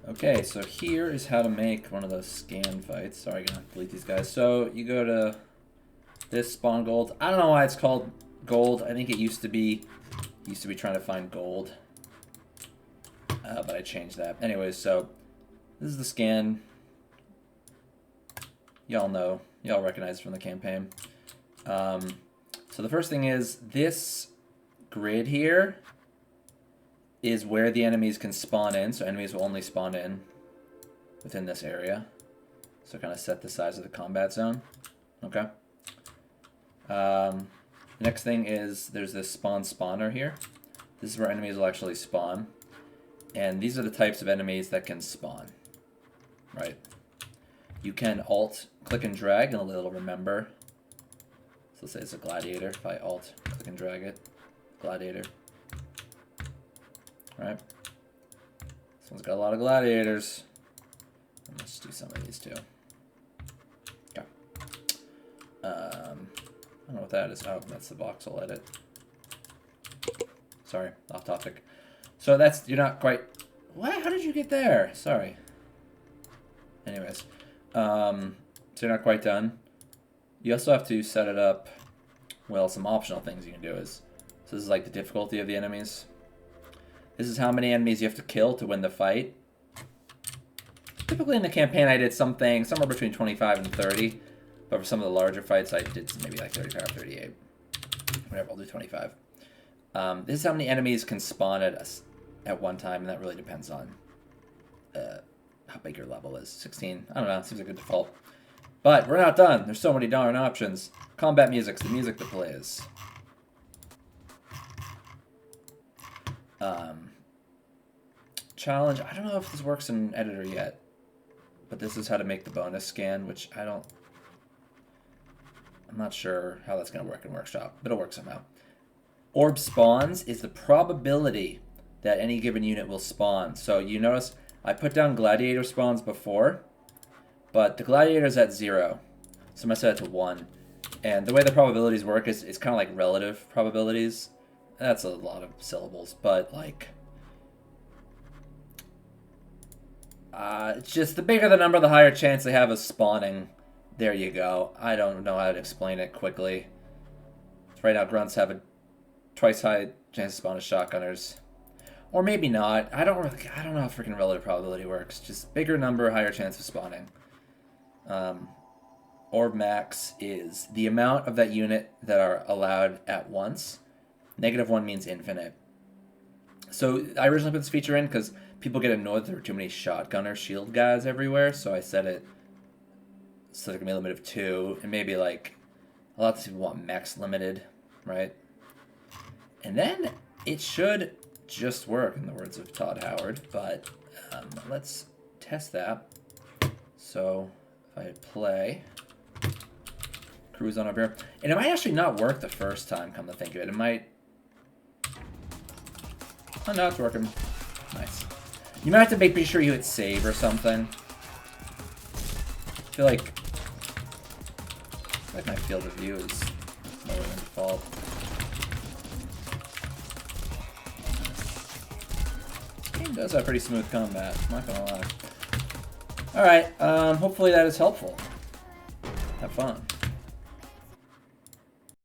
Okay, so here is how to make one of those scan fights. Sorry, I'm gonna delete these guys. So you go to this spawn gold. I don't know why it's called gold. I think it used to be trying to find gold. But I changed that. Anyways, so this is the scan. Y'all know. Y'all recognize it from the campaign. So the first thing is this grid here is where the enemies can spawn in. So enemies will only spawn in within this area. So kind of set the size of the combat zone. Okay. Next thing is there's this spawn spawner here. This is where enemies will actually spawn. And these are the types of enemies that can spawn. Right. You can alt, click and drag, and it'll remember. So let's say it's a gladiator. If I alt, click and drag it, gladiator. Right? This one's got a lot of gladiators. Let's do some of these too. Okay. I don't know what that is. Oh, that's the voxel edit. Sorry, off topic. So that's, you're not quite, what? How did you get there? Sorry. Anyways. So you're not quite done. You also have to set it up, well, some optional things you can do is, so this is like the difficulty of the enemies. This is how many enemies you have to kill to win the fight. Typically in the campaign I did something, somewhere between 25 and 30, but for some of the larger fights I did maybe like 35 or 38. Whatever, I'll do 25. This is how many enemies can spawn at one time, and that really depends on how big your level is. 16, I don't know, it seems like a good default. But we're not done. There's so many darn options. Combat music's the music that plays. Challenge, I don't know if this works in editor yet, but this is how to make the bonus scan, which I'm not sure how that's going to work in Workshop, but it'll work somehow. Orb spawns is the probability that any given unit will spawn. So you notice I put down gladiator spawns before, but the gladiator's at 0, so I'm going to set it to 1. And the way the probabilities work is it's kind of like relative probabilities. That's a lot of syllables, but like, it's just the bigger the number, the higher chance they have of spawning. There you go. I don't know how to explain it quickly. Right now, grunts have a twice high chance to spawn as shotgunners, or maybe not. I don't know how freaking relative probability works. Just bigger number, higher chance of spawning. Orb max is the amount of that unit that are allowed at once. -1 means infinite. So I originally put this feature in because people get annoyed that there are too many shotgunner shield guys everywhere, so I set it so there can be a limit of 2, and maybe like a lot of people want max limited, right? And then it should just work, in the words of Todd Howard, but let's test that. So if I play, cruise on over here, and it might actually not work the first time, come to think of it. It might, oh no, it's working. Nice. You might have to be sure you hit save or something. I feel like my field of view is lower than default. This game does have pretty smooth combat, I'm not gonna lie. Alright, hopefully that is helpful. Have fun.